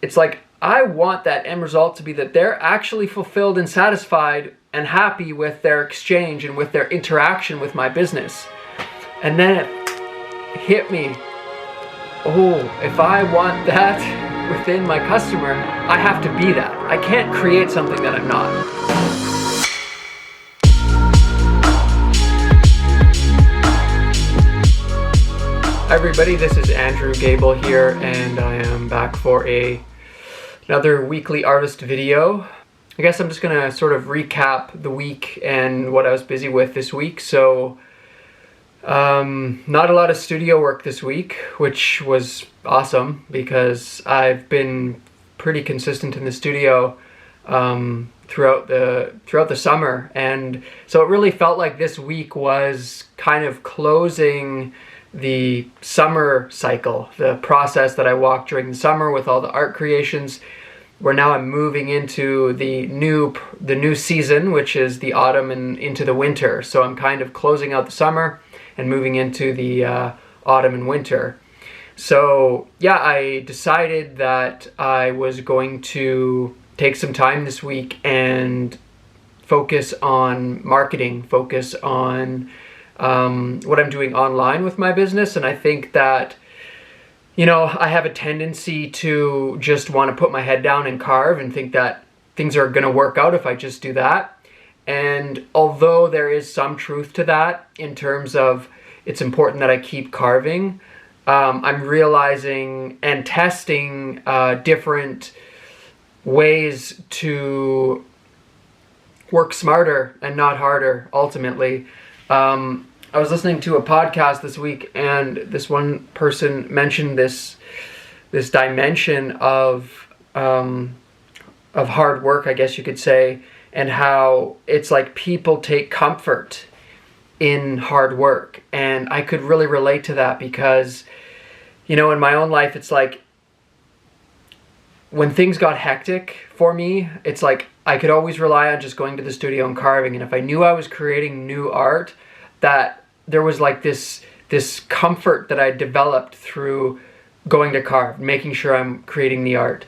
it's like I want that end result to be that they're actually fulfilled and satisfied and happy with their exchange and with their interaction with my business. And then it hit me, oh, if I want that within my customer, I have to be that. I can't create something that I'm not. Hi everybody, this is Andrew Gable here, and I am back for another weekly ARITST video. I guess I'm just gonna sort of recap the week and what I was busy with this week. So, not a lot of studio work this week, which was awesome because I've been pretty consistent in the studio throughout the summer, and so it really felt like this week was kind of closing the summer cycle, the process that I walked during the summer with all the art creations, where now I'm moving into the new season, which is the autumn and into the winter. So I'm kind of closing out the summer and moving into the autumn and winter. So yeah, I decided that I was going to take some time this week and focus on marketing, focus on what I'm doing online with my business. And I think that, you know, I have a tendency to just want to put my head down and carve and think that things are going to work out if I just do that. And although there is some truth to that in terms of it's important that I keep carving, I'm realizing and testing different ways to work smarter and not harder, ultimately. I was listening to a podcast this week, and this one person mentioned this dimension of hard work, I guess you could say, and how it's like people take comfort in hard work. And I could really relate to that because, you know, in my own life, it's like when things got hectic for me, it's like I could always rely on just going to the studio and carving. And if I knew I was creating new art, that there was like this comfort that I developed through going to carve, making sure I'm creating the art.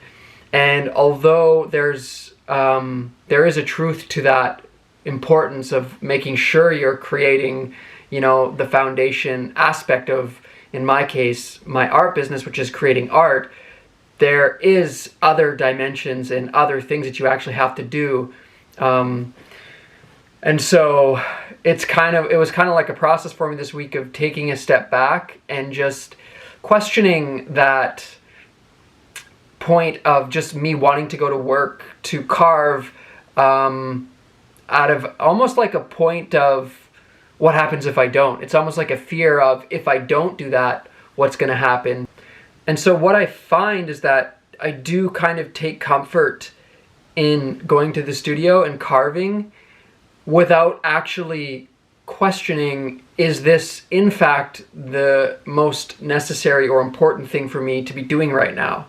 And although there is a truth to that importance of making sure you're creating, you know, the foundation aspect of, in my case, my art business, which is creating art, there is other dimensions and other things that you actually have to do. And so it was kind of like a process for me this week of taking a step back and just questioning that point of just me wanting to go to work to carve out of almost like a point of what happens if I don't. It's almost like a fear of if I don't do that, what's going to happen. And so what I find is that I do kind of take comfort in going to the studio and carving without actually questioning, is this in fact the most necessary or important thing for me to be doing right now?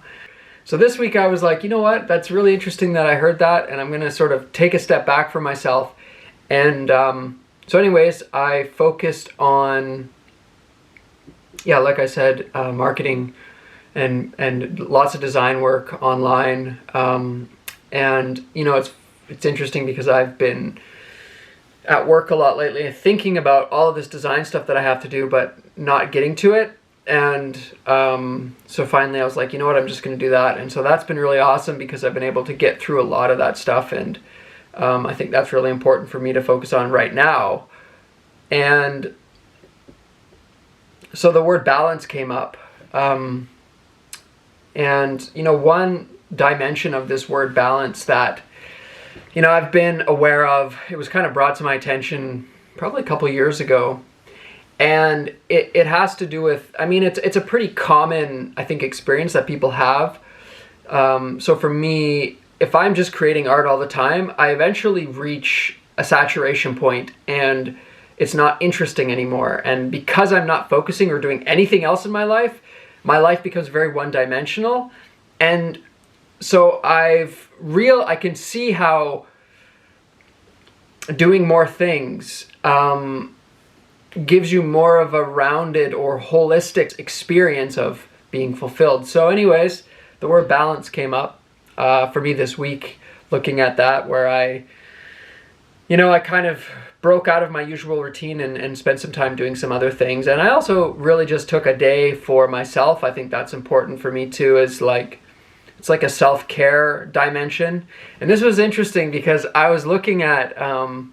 So this week I was like, you know what, that's really interesting that I heard that, and I'm going to sort of take a step back for myself. And so anyways, I focused on, yeah, like I said, marketing and lots of design work online. And you know, it's interesting because I've been at work a lot lately thinking about all of this design stuff that I have to do but not getting to it. And so finally I was like, you know what, I'm just going to do that. And so that's been really awesome because I've been able to get through a lot of that stuff, and I think that's really important for me to focus on right now. And so the word balance came up. And you know, one dimension of this word balance that, you know, I've been aware of, it was kind of brought to my attention probably a couple years ago. And it has to do with, I mean, it's a pretty common, I think, experience that people have. So for me, if I'm just creating art all the time, I eventually reach a saturation point and it's not interesting anymore. And because I'm not focusing or doing anything else in my life becomes very one-dimensional. And so I can see how doing more things gives you more of a rounded or holistic experience of being fulfilled. So anyways, the word balance came up for me this week, looking at that, where I kind of broke out of my usual routine and spent some time doing some other things. And I also really just took a day for myself. I think that's important for me too, it's like a self-care dimension. And this was interesting because I was looking at, I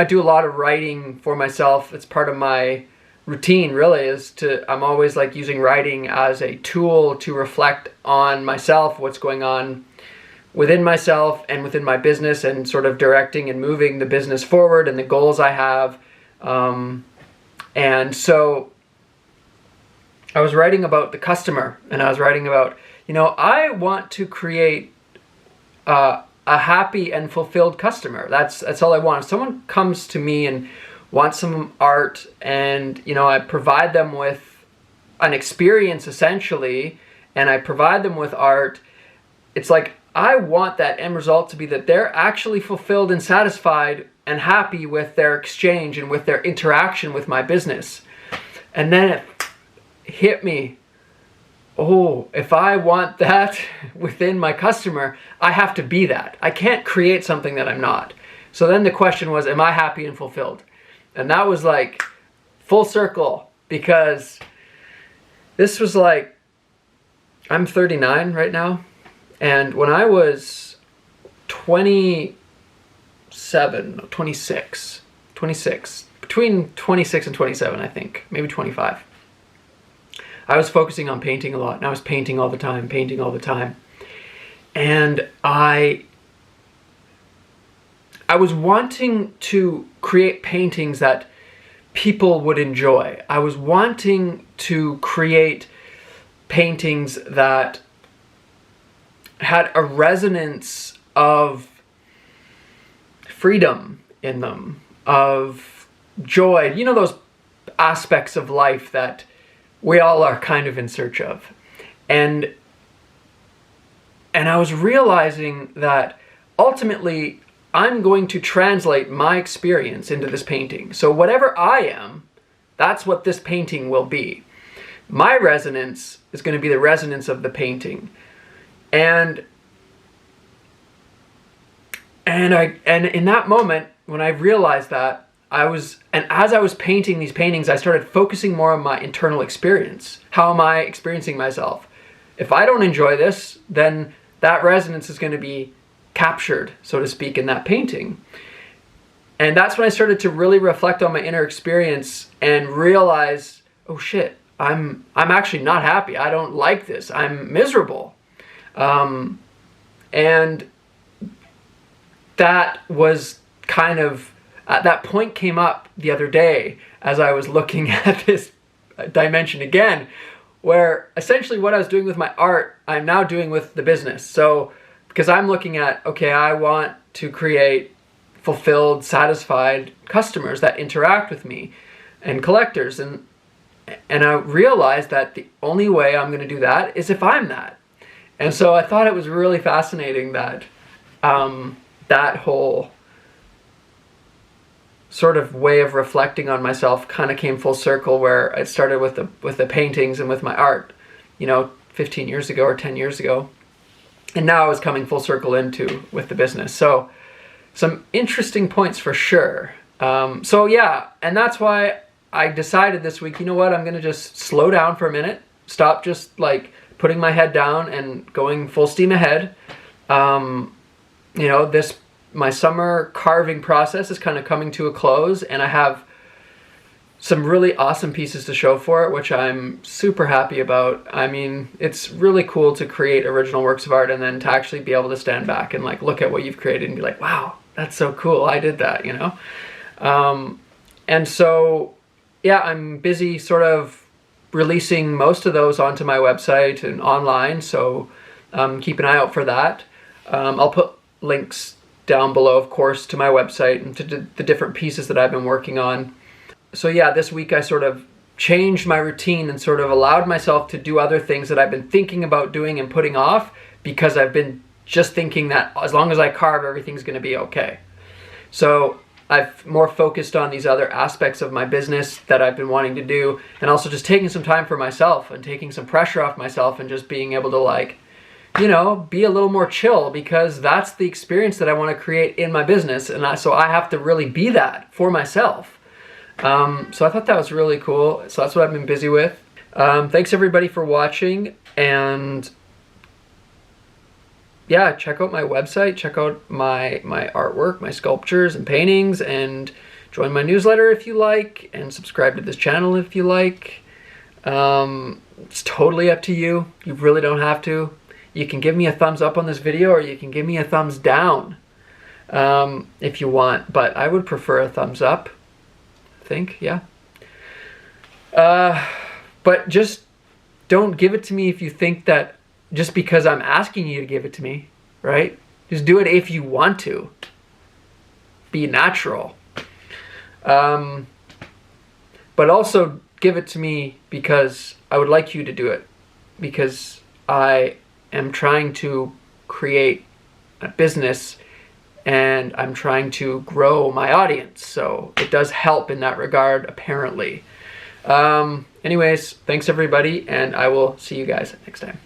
do a lot of writing for myself. It's part of my routine, really, I'm always like using writing as a tool to reflect on myself, what's going on within myself and within my business, and sort of directing and moving the business forward and the goals I have. And so I was writing about the customer, and I was writing about, I want to create a happy and fulfilled customer. That's all I want. If someone comes to me and wants some art, and I provide them with an experience essentially, and I provide them with art, it's like I want that end result to be that they're actually fulfilled and satisfied and happy with their exchange and with their interaction with my business. And then it hit me, oh, if I want that within my customer, I have to be that. I can't create something that I'm not. So then the question was, am I happy and fulfilled? And that was like full circle, because this was like, I'm 39 right now. And when I was 26, between 26 and 27, I think, maybe 25, I was focusing on painting a lot, and I was painting all the time. And I was wanting to create paintings that people would enjoy. I was wanting to create paintings that had a resonance of freedom in them, of joy, those aspects of life that we all are kind of in search of. And I was realizing that ultimately I'm going to translate my experience into this painting. So whatever I am, that's what this painting will be. My resonance is going to be the resonance of the painting. And in that moment, when I realized that, as I was painting these paintings, I started focusing more on my internal experience. How am I experiencing myself? If I don't enjoy this, then that resonance is going to be captured, so to speak, in that painting. And that's when I started to really reflect on my inner experience and realize, oh shit, I'm actually not happy. I don't like this. I'm miserable. And that was kind of, that point came up the other day as I was looking at this dimension again, where essentially what I was doing with my art, I'm now doing with the business. So, because I'm looking at, okay, I want to create fulfilled, satisfied customers that interact with me and collectors. And I realized that the only way I'm going to do that is if I'm that. And so I thought it was really fascinating that that whole sort of way of reflecting on myself kind of came full circle, where it started with the paintings and with my art, 15 years ago or 10 years ago. And now I was coming full circle with the business. So some interesting points for sure. So yeah, and that's why I decided this week, you know what, I'm going to just slow down for a minute, stop just like putting my head down and going full steam ahead. My summer carving process is kind of coming to a close, and I have some really awesome pieces to show for it, which I'm super happy about. I mean, it's really cool to create original works of art and then to actually be able to stand back and like look at what you've created and be like, wow, that's so cool. I did that, And so, yeah, I'm busy sort of releasing most of those onto my website and online. So keep an eye out for that. I'll put links down below, of course, to my website and to the different pieces that I've been working on. So yeah, this week I sort of changed my routine and sort of allowed myself to do other things that I've been thinking about doing and putting off, because I've been just thinking that as long as I carve, everything's going to be okay. So I've more focused on these other aspects of my business that I've been wanting to do, and also just taking some time for myself and taking some pressure off myself and just being able to, like, you know, be a little more chill, because that's the experience that I want to create in my business, and so I have to really be that for myself. So I thought that was really cool. So that's what I've been busy with. Thanks everybody for watching, and yeah, check out my website, check out my artwork, my sculptures and paintings, and join my newsletter if you like, and subscribe to this channel if you like. It's totally up to you. You really don't have to. You can give me a thumbs up on this video, or you can give me a thumbs down if you want, but I would prefer a thumbs up, I think, yeah. But just don't give it to me if you think that just because I'm asking you to give it to me, right? Just do it if you want to. Be natural. But also give it to me because I would like you to do it, because I am trying to create a business and I'm trying to grow my audience. So it does help in that regard, apparently. Anyways, thanks everybody, and I will see you guys next time.